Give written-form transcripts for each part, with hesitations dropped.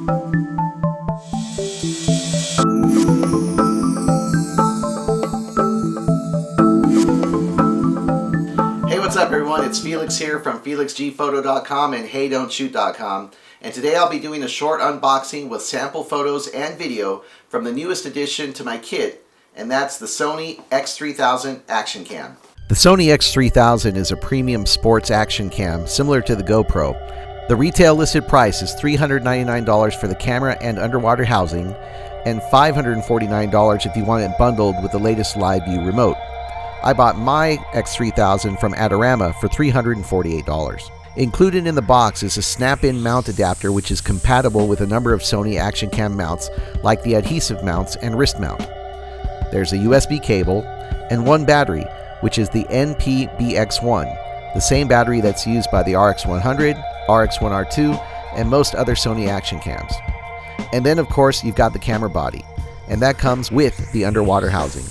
Hey, what's up everyone? It's Felix here from FelixGPhoto.com and HeyDon'tShoot.com, and today I'll be doing a short unboxing with sample photos and video from the newest addition to my kit, and that's the Sony X3000 Action Cam. The Sony X3000 is a premium sports action cam similar to the GoPro. The retail listed price is $399 for the camera and underwater housing, and $549 if you want it bundled with the latest live view remote. I bought my X3000 from Adorama for $348. Included in the box is a snap-in mount adapter which is compatible with a number of Sony action cam mounts like the Adhesive Mounts and wrist mount. There's a USB cable and one battery, which is the NP-BX1, the same battery that's used by the RX100, RX1R2, and most other Sony action cams. And then of course you've got the camera body, and that comes with the underwater housing.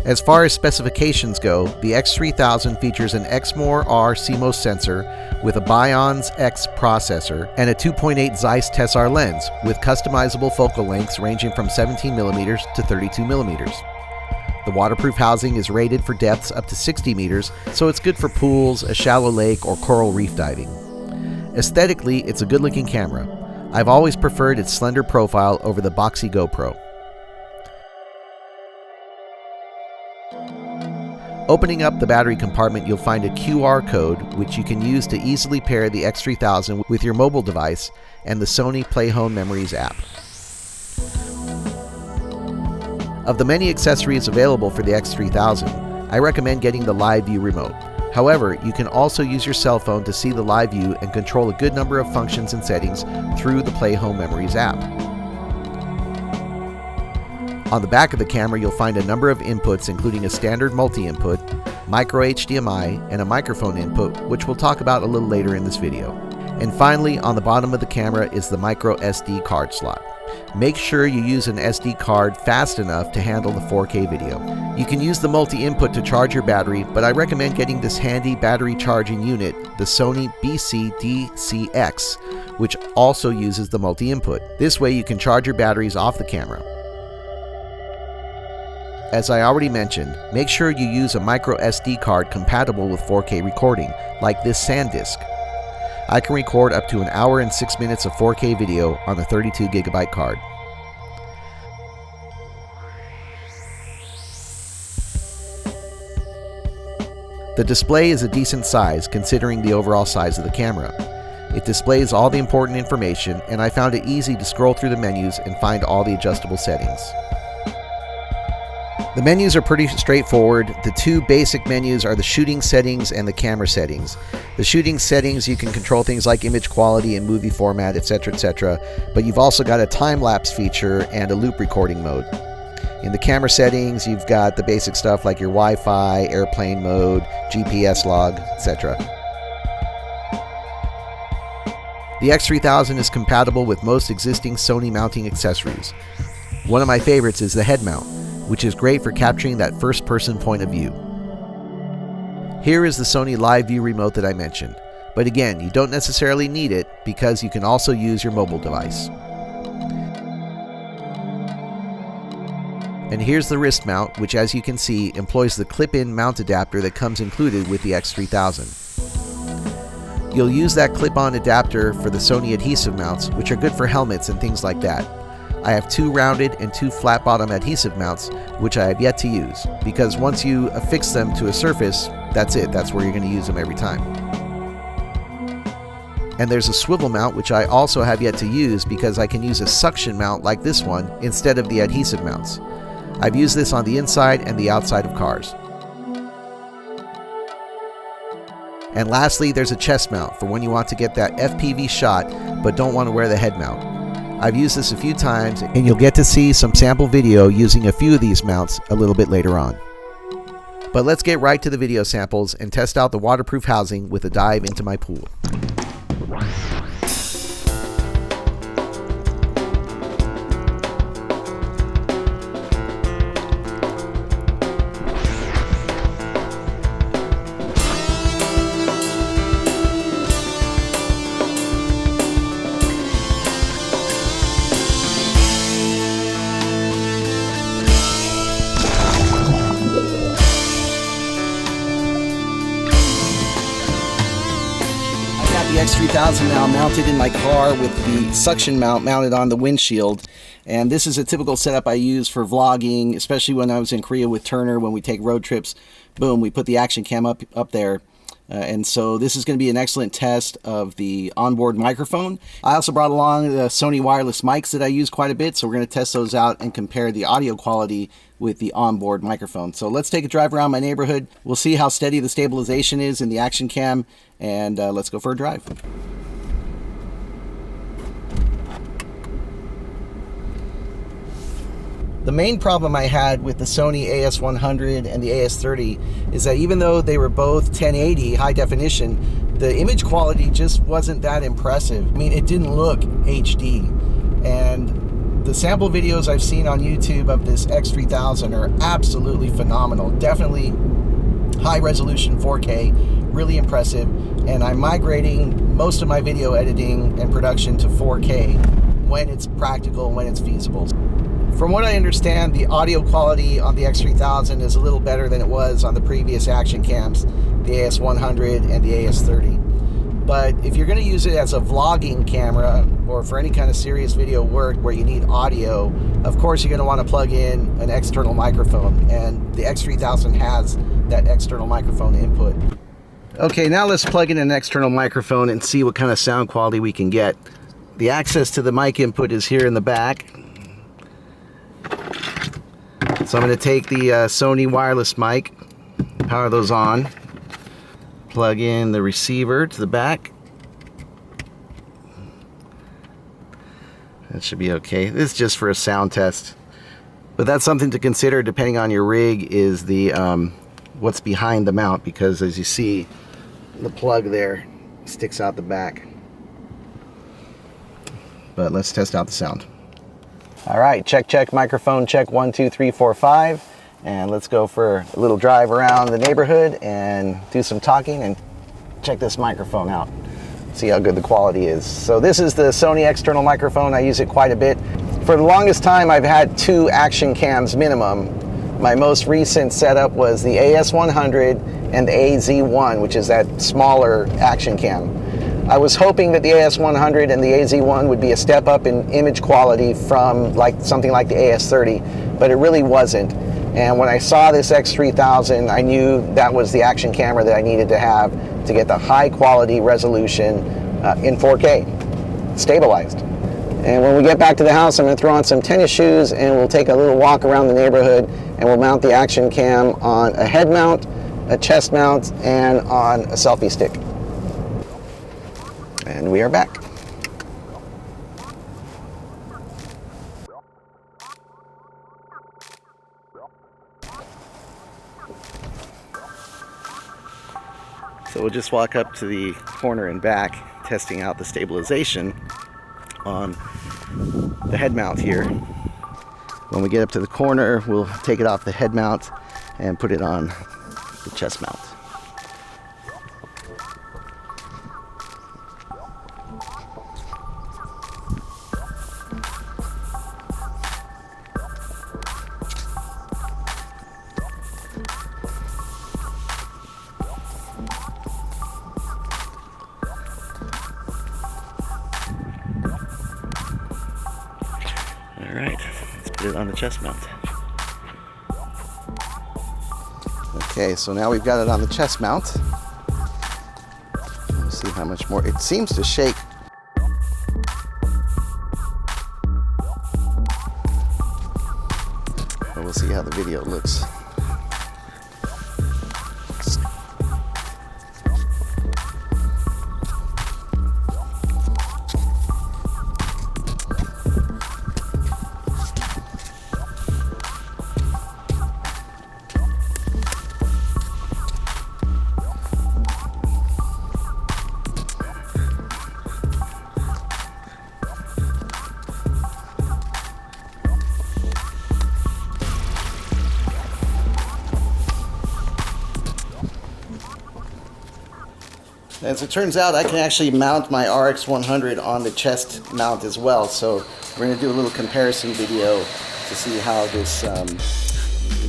As far as specifications go, the X3000 features an Exmor-R CMOS sensor with a Bionz X processor and a 2.8 Zeiss Tessar lens with customizable focal lengths ranging from 17mm to 32mm. The waterproof housing is rated for depths up to 60 meters, so it's good for pools, a shallow lake, or coral reef diving. Aesthetically, it's a good-looking camera. I've always preferred its slender profile over the boxy GoPro. Opening up the battery compartment, you'll find a QR code which you can use to easily pair the X3000 with your mobile device and the Sony Play Home Memories app. Of the many accessories available for the X3000, I recommend getting the Live View remote. However, you can also use your cell phone to see the Live View and control a good number of functions and settings through the Play Home Memories app. On the back of the camera, you'll find a number of inputs including a standard multi-input, micro HDMI, and a microphone input, which we'll talk about a little later in this video. And finally, on the bottom of the camera is the micro SD card slot. Make sure you use an SD card fast enough to handle the 4K video. You can use the multi-input to charge your battery, but I recommend getting this handy battery charging unit, the Sony BC-DCX, which also uses the multi-input. This way you can charge your batteries off the camera. As I already mentioned, make sure you use a micro SD card compatible with 4K recording, like this SanDisk. I can record up to 1 hour and 6 minutes of 4K video on a 32GB card. The display is a decent size considering the overall size of the camera. It displays all the important information, and I found it easy to scroll through the menus and find all the adjustable settings. The menus are pretty straightforward. The two basic menus are the shooting settings and the camera settings. The shooting settings, you can control things like image quality and movie format, etc., but you've also got a time-lapse feature and a loop recording mode. In the camera settings, you've got the basic stuff like your Wi-Fi, airplane mode, GPS log, etc. The X3000 is compatible with most existing Sony mounting accessories. One of my favorites is the head mount, which is great for capturing that first-person point of view. Here is the Sony Live View remote that I mentioned, but again, you don't necessarily need it because you can also use your mobile device. And here's the wrist mount, which as you can see employs the clip-in mount adapter that comes included with the X3000. You'll use that clip-on adapter for the Sony Adhesive Mounts, which are good for helmets and things like that. I have 2 rounded and 2 flat bottom adhesive mounts, which I have yet to use, because once you affix them to a surface, that's it, that's where you're going to use them every time. And there's a swivel mount, which I also have yet to use because I can use a suction mount like this one instead of the adhesive mounts. I've used this on the inside and the outside of cars. And lastly, there's a chest mount for when you want to get that FPV shot but don't want to wear the head mount. I've used this a few times, and you'll get to see some sample video using a few of these mounts a little bit later on. But let's get right to the video samples and test out the waterproof housing with a dive into my pool. X3000 now mounted in my car with the suction mount mounted on the windshield. And this is a typical setup I use for vlogging, especially when I was in Korea with Turner. When we take road trips, boom, we put the action cam up there. And so this is going to be an excellent test of the onboard microphone. I also brought along the Sony wireless mics that I use quite a bit, so we're going to test those out and compare the audio quality with the onboard microphone. So let's take a drive around my neighborhood. We'll see how steady the stabilization is in the action cam, and let's go for a drive. The main problem I had with the Sony AS100 and the AS30 is that even though they were both 1080 high definition, the image quality just wasn't that impressive. I mean, it didn't look HD. And the sample videos I've seen on YouTube of this X3000 are absolutely phenomenal. Definitely high resolution 4K, really impressive. And I'm migrating most of my video editing and production to 4K when it's practical, when it's feasible. From what I understand, the audio quality on the X3000 is a little better than it was on the previous action cams, the AS100 and the AS30. But if you're going to use it as a vlogging camera or for any kind of serious video work where you need audio, of course you're going to want to plug in an external microphone, and the X3000 has that external microphone input. Okay, now let's plug in an external microphone and see what kind of sound quality we can get. The access to the mic input is here in the back. So I'm going to take the Sony wireless mic, power those on, plug in the receiver to the back. That should be okay. This is just for a sound test, but that's something to consider depending on your rig, is the what's behind the mount, because as you see, the plug there sticks out the back. But let's test out the sound. All right, check, microphone check, 1, 2, 3, 4, 5. And let's go for a little drive around the neighborhood and do some talking and check this microphone out. See how good the quality is. So this is the Sony external microphone. I use it quite a bit. For the longest time, I've had 2 action cams minimum. My most recent setup was the AS100 and the AZ1, which is that smaller action cam. I was hoping that the AS100 and the AZ1 would be a step up in image quality from something like the AS30, but it really wasn't. And when I saw this X3000, I knew that was the action camera that I needed to have to get the high quality resolution in 4K, stabilized. And when we get back to the house, I'm going to throw on some tennis shoes and we'll take a little walk around the neighborhood, and we'll mount the action cam on a head mount, a chest mount, and on a selfie stick. And we are back. So we'll just walk up to the corner and back, testing out the stabilization on the head mount here. When we get up to the corner, we'll take it off the head mount and put it on the chest mount. Alright, let's put it on the chest mount. Okay, so now we've got it on the chest mount. Let's see how much more. It seems to shake. But we'll see how the video looks. As it turns out, I can actually mount my RX100 on the chest mount as well. So we're going to do a little comparison video to see how this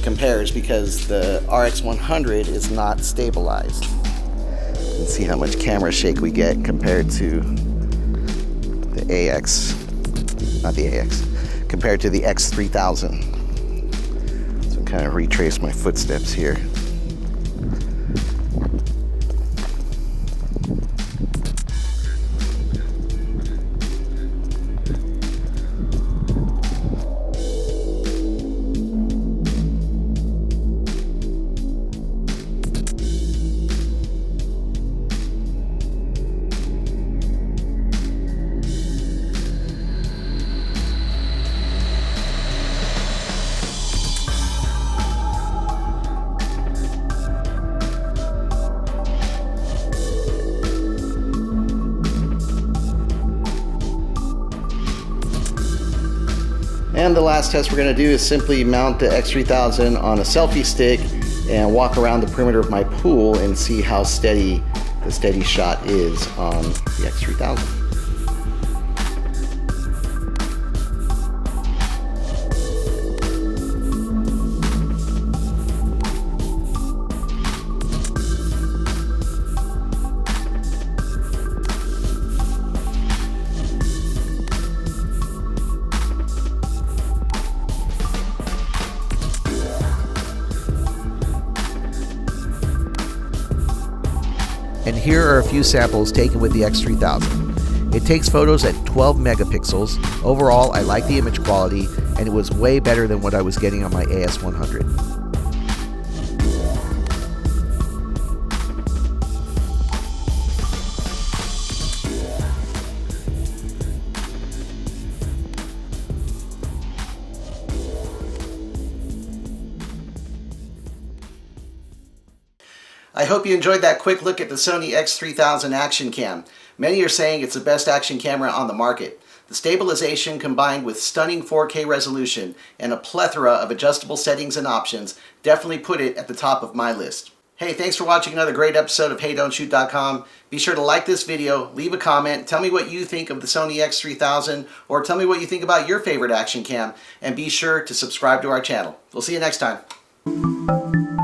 compares, because the RX100 is not stabilized. and see how much camera shake we get compared to the compared to the X3000. So kind of retrace my footsteps here. And the last test we're going to do is simply mount the X3000 on a selfie stick and walk around the perimeter of my pool and see how steady the steady shot is on the X3000. And here are a few samples taken with the X3000. It takes photos at 12 megapixels. Overall, I like the image quality, and it was way better than what I was getting on my AS100. I hope you enjoyed that quick look at the Sony X3000 Action Cam. Many are saying it's the best action camera on the market. The stabilization combined with stunning 4K resolution and a plethora of adjustable settings and options definitely put it at the top of my list. Hey, thanks for watching another great episode of HeyDon'tShoot.com. Be sure to like this video, leave a comment, tell me what you think of the Sony X3000, or tell me what you think about your favorite action cam, and be sure to subscribe to our channel. We'll see you next time.